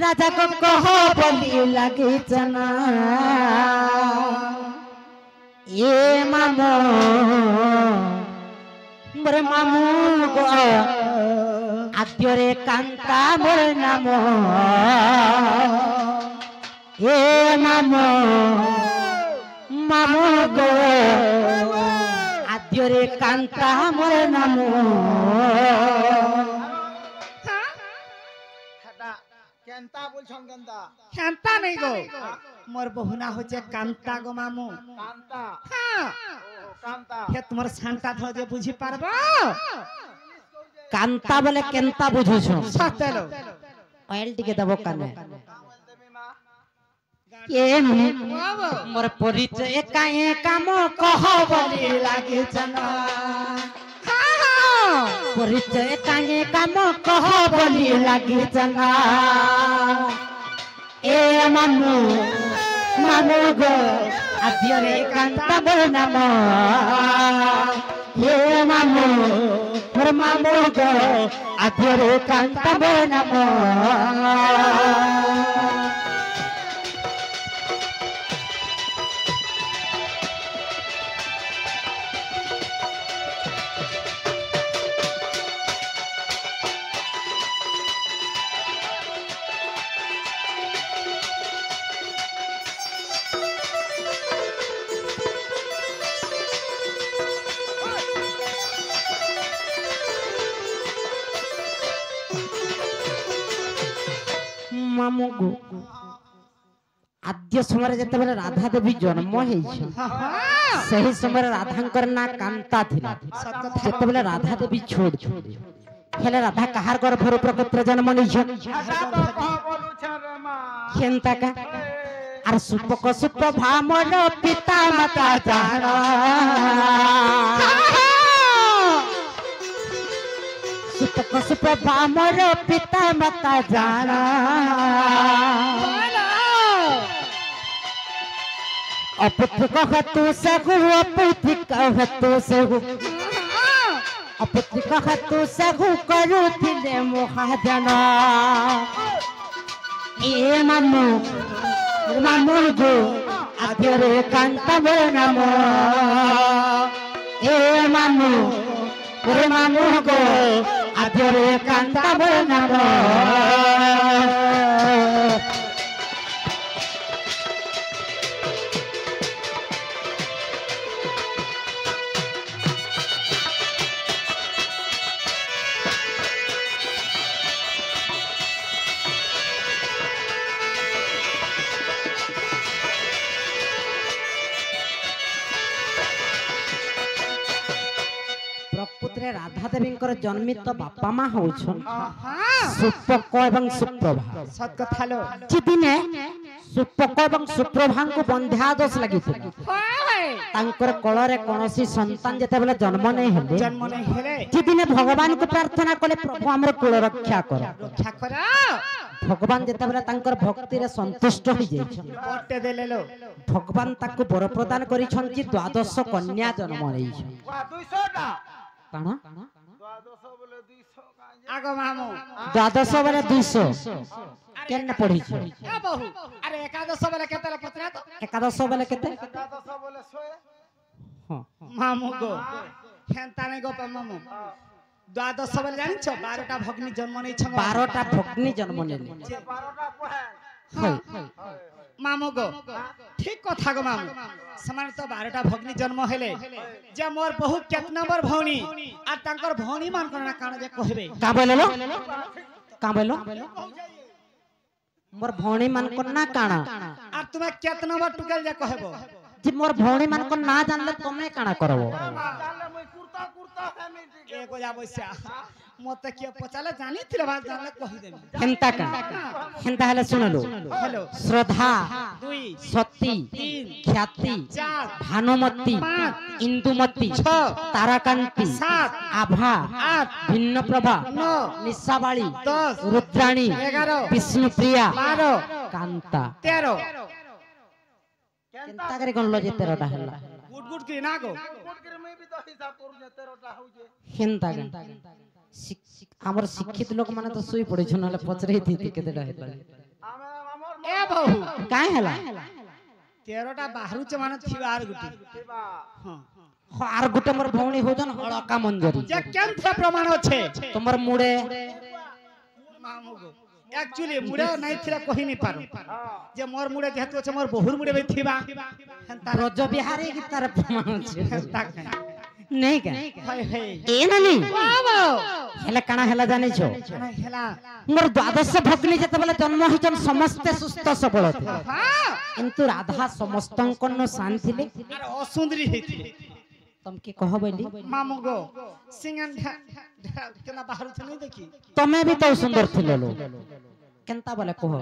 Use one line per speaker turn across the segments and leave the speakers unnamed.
राजा को कहो बोली लगी जना ये मामो मोर मामू गो आद्यरे कांता मोर नामो ये मामो मामू गो आद्यरे कांता मोर नामो
केंता बोल छन केंता
कांता नहीं गो मोर बहुना होचे कांता गो मामू
कांता
हां
कांता
हे तुमर सांता थजे बुझी पारबो कांता बोले केंता बुझु छ सतेलो ऑयल टिके दबो काने ये मोर परिचय काए काम कह बोली लागे जना परिचय काए काम कह बोली लागे जना ए मामू मामू गो आद्यरे कांता बोल नाम ये मामू मोर मामू गो आद्यरे कांता बोल नाम मामू गो आद्य समय जते बेले राधा देवी जन्म हे सही समय राधांकर ना कांता थिला जते बेले राधा देवी छोड़ हेले राधा कहार गर्भर प्रकट जन्म नै छ केनता का आर सुपक सुप भामन पिता माता जाना सुपक सुप भामन पिता माता जाना अपुत्र कहतु सगु अपुत्र कहतु सगु अपुत्र कहतु सगु करुथिले मोहाजना ए मामू मामू गो आद्यरे कांता मोर नाम ए मामू मोर मामू गो आद्यरे कांता मोर नाम प्रकृति राधा देवी जन्मित बापा माँ हो सुपक एवं सुप्रभा सत कथा लो जिदिने सुपक एवं सुप्रभा को बंध्या दोष लगी तांकर कलरे कोनोसी संतान जते बेले जन्म नहीं हेले जिदिने भगवान को प्रार्थना कले प्रभु हमर कुल रक्षा कर भगवान जते बेले तांकर भक्ति रे संतुष्ट हो जाय बटे देले लो भगवान ताको वर प्रदान करि छंती 12 कन्या जन्म रही छ
200 टा
काना
12 बोले 200
आगो मामू 12 बोले 200 केन पढ़ी छ ए बहु अरे 11 बोले केते पत्रा तो 11 बोले केते
11 बोले 100
हां मामू गो खेंता नहीं गो मामू 12 बोले जानि छ 12टा भग्नी जन्म नहीं छ 12टा भग्नी जन्म नेले
12टा पहे
हां मामू गो ठीक कथा गो मामू समान तो 12टा भग्नी जन्म हेले जे मोर बहु केत नंबर भौनी आ तांकर भौनी मान करना कान जे कहबे का बोललो का बोललो मोर भौनी मान करना काना आ तुमे केत नंबर टुकल जे कहबो जे मोर भौनी मान को ना जानले तमे काना करबो
जानले मैं कुर्ता कुर्ता फैमिली ठीक
एको जाबस्या मते के पचाले जानि थिले बात जानले कहि देबे हेंता का हेंता हले सुनलो हेलो श्रद्धा 2 सती 3 ख्याति 4 भानुमती 5 इंदुमती 6 ताराकांती 7 आभा 8 भिन्न प्रभा 9 निशाबाली 10 रुद्राणी 11 विष्णुप्रिया 12 कांता 13 केंता करे गणलो जे 13टा हल्ला गुड गुड के ना गो
गुड के मैं भी तो हिसाब करू जे 13टा हो जे
हेंता हमर शिक्षित लोक माने तो सोई पड़े छ नले पचरे थी केतेटा हेतले
ए बहु
काहे हला
13टा बाहरुचे माने थिबार गुटी
थिबा
हां
आर गुटे मोर भौणी होजन हड़का मंजरी
जे केनथे प्रमाण अछि
तुमर मुड़े
मामुगो एक्चुअली मुड़े नै थिला कहि नै पारो जे मोर मुड़े जेहेतु अछि मोर बहुर मुड़े बे थिबा हंता
ब्रज बिहारी की तरफ प्रमाण छे
हंता
नहीं का
हाय हाय
ए ननी
बाबा
हेला काना हेला जानि छो
हेला
मोर द्वादश भग्नी जते बेले जन्म हिचन समस्त सुस्थ सबल थे
हां
किंतु राधा समस्तंकन शांत थिले
अरे असुंदरी हेथिले
तुम की कह बोली
मामुगो सिंगन केना बाहर छ नै देखि
तमे भी तो सुंदर थिले लो केनता बोले कह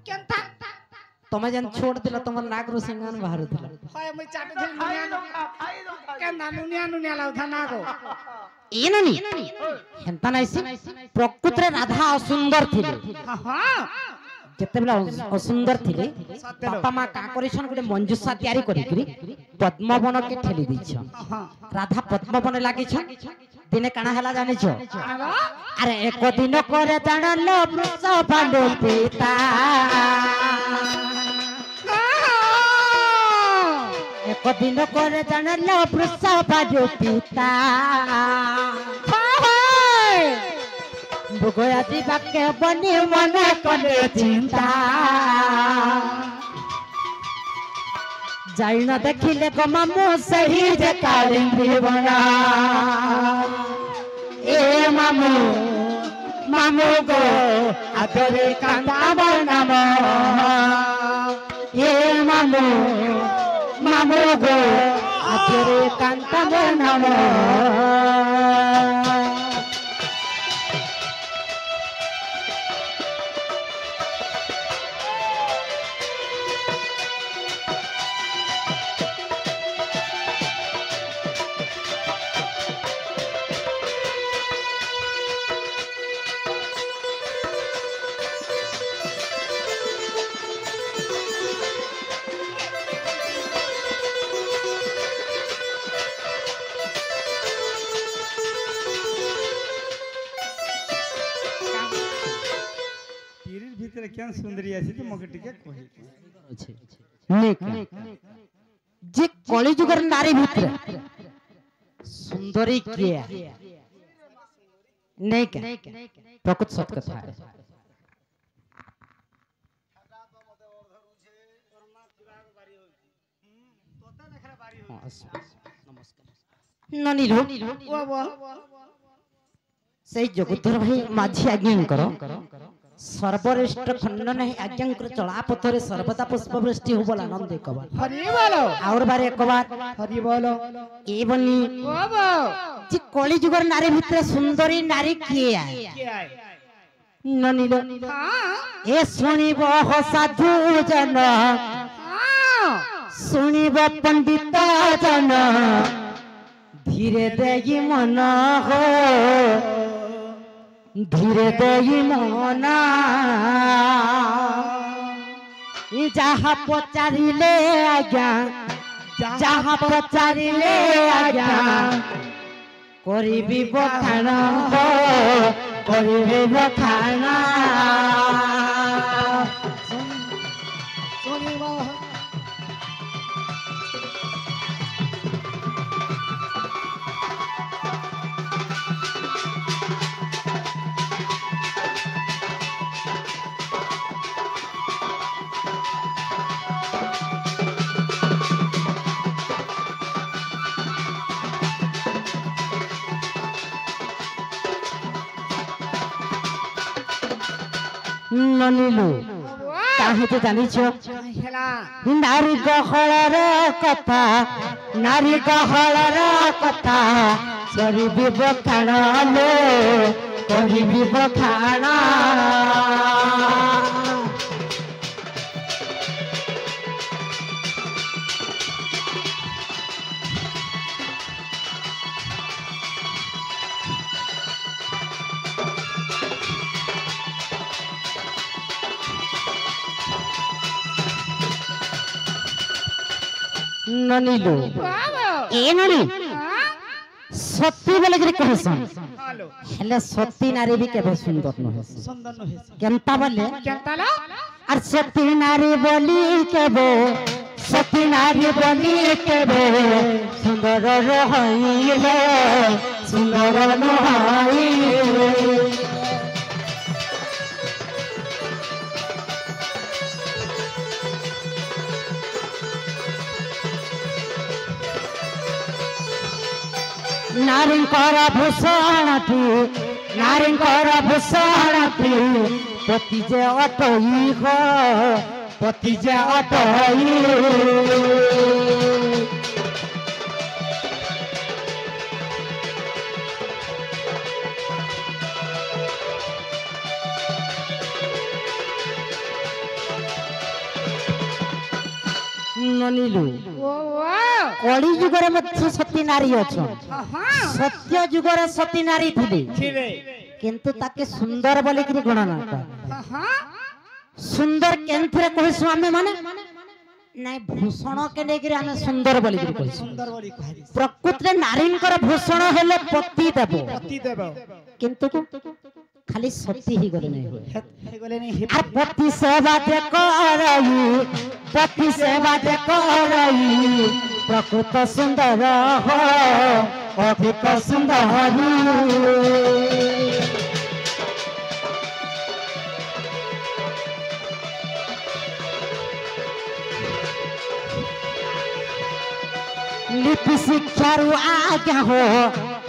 केनता
तमे जन छोड़ दिला तुमर नाग रो सिंगान बाहर थिला
हाय मैं चाटे दिल नुनिया केना नुनिया नुनिया लाउ था नागो
ए ननी हेंता नाइसी प्रकृति राधा असुंदर थिले
हां
जते बेला असुंदर थिले बापा मां का करिसन गुटे मंजूषा तयारी करिकरी पद्मवन के ठेली दैछ राधा पद्मवन लागि छ दिने काना हला जानि छ अरे एक दिन करे जानल वृष भांडो पिता एक दिन करे जानल वृष भांडो पिता बुगया जीवा के बनी मन करे चिंता जाई न देखिले को मामू सही जे कालिंदी बना ए मामू मामू गो आदरे कांदा बनाम ए मामू मामू गो आदरे कांदा बनाम
केन सुंदरी आसी तो मके टिके कहि
निक जे कली जुगर नारी भितर सुंदरी किया निक प्रकृत सत कथा है ननी रो सही जगुतर भाई माझी आज्ञा करो सर्वश्रेष्ठ खंडन है आज्ञा चला पथरे सर्वदा पुष्प वृष्टि हो बोला आनंद कबार
हरि बोलो
और बार एक बार
हरि बोलो
ए बनी
बाबा
जी कली जुगर नारी भितर सुंदरी नारी किए आए ननीलो
हां
ए सुनिब हो साधु जन
हां
सुनिब पंडित जन धीरे देई मन हो धीरे देई मना जहाँ पचारिले आज्ञा जहाँ पचारिले आज्ञा करिबी बखान हो करिबी बखान
सुनिबो
ननीलु काहे तो जानी छो
हेला
नारी गहळर कथा नारी गहळर कथा करिबी बखान लो करिबी बखान ननीलु ए ननी सती बोले कि कहसन हेले सती नारी भी केबे सुंदर न है
सुंदर न है
केनता बोले
केनता लो
আর সতী নারী বলি কেবে সতী নারী বলি কেবে সুন্দর রহিলে সুন্দর নহিলে নারীঙ্কর ভূষণটি নারীঙ্কর ভূষণটি পতি যে অটই পতি যে অটই ননিলু কলি যুগরে মধ্য সতী নারী অছন সত্য যুগরে সতী নারী থিলে কিন্তু তাকে সুন্দর বলি কি গণনা সুন্দর কেন্দ্রে কহিসু আমি মানে নাই ভূষণ কে নেকি আমি সুন্দর বলি কি কহিসু
সুন্দর বলি কহি
প্রকৃতরে নারীঙ্কর ভূষণ হেলে পতি দেব কিন্তু খালি সতী হি গলে নাই আর পতি সেবা যে করই পতি সেবা যে করই প্রকৃত সুন্দর অধিক সুন্দর नीति शिक्षारु आज्ञा हो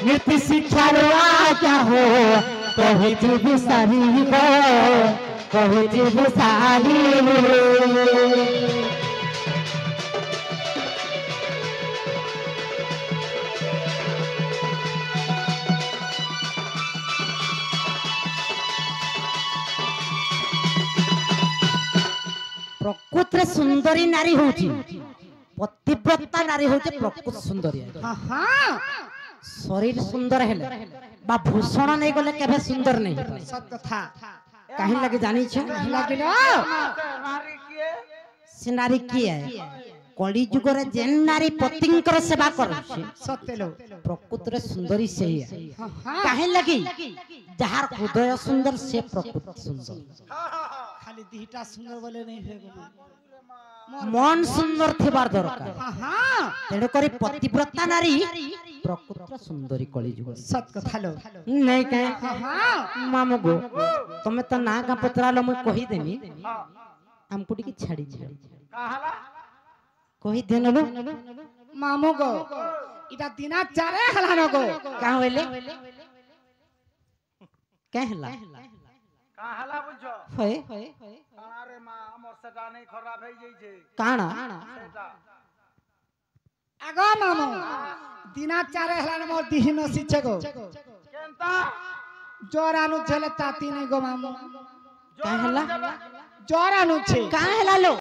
नीति शिक्षारु आज्ञा हो कहे जीव सारी हो कहे जीव सारी प्रकृत सुंदरी नारी होची पतिव्रता नारी होचे प्रकृत सुंदरी शरीर सुंदर हेले बा भूषण नहीं गले केबे सुंदर नहीं
सत कथा
काहे लगे जानी छ
नारी किए
से नारी की है कली युग रे जेन नारी पतिंकर सेवा कर
सत्य लो
प्रकृत रे सुंदरी से ही है काहे लगी जहार हृदय सुंदर से प्रकृत सुंदर
खाली दिहटा सुंदर बोले नहीं हेगो
मन सुंदर थिबार दरकार तेणु करी पतिव्रता नारी प्रकृत सुंदरी कली जुग
सत कथा लो
नहीं कहे मामू गो तमे तो ना का पतरालो मैं कहि देनी हमको टिके छाड़ी छाड़ी
काहला
कहि देनलो
मामू गो इटा दिना चारे हलानो गो
का होले कहला
काहला बुझो
होय
अरे मां हमर सेटा नहीं खराब है जई छे
काना
सेटा
आगो मामू दिना चारे हलानो मोर दिहिनो सिचे गो
केनता
जोरानु झले ताती नहीं गो मामू
कहला
जोरानु छे
कहला लो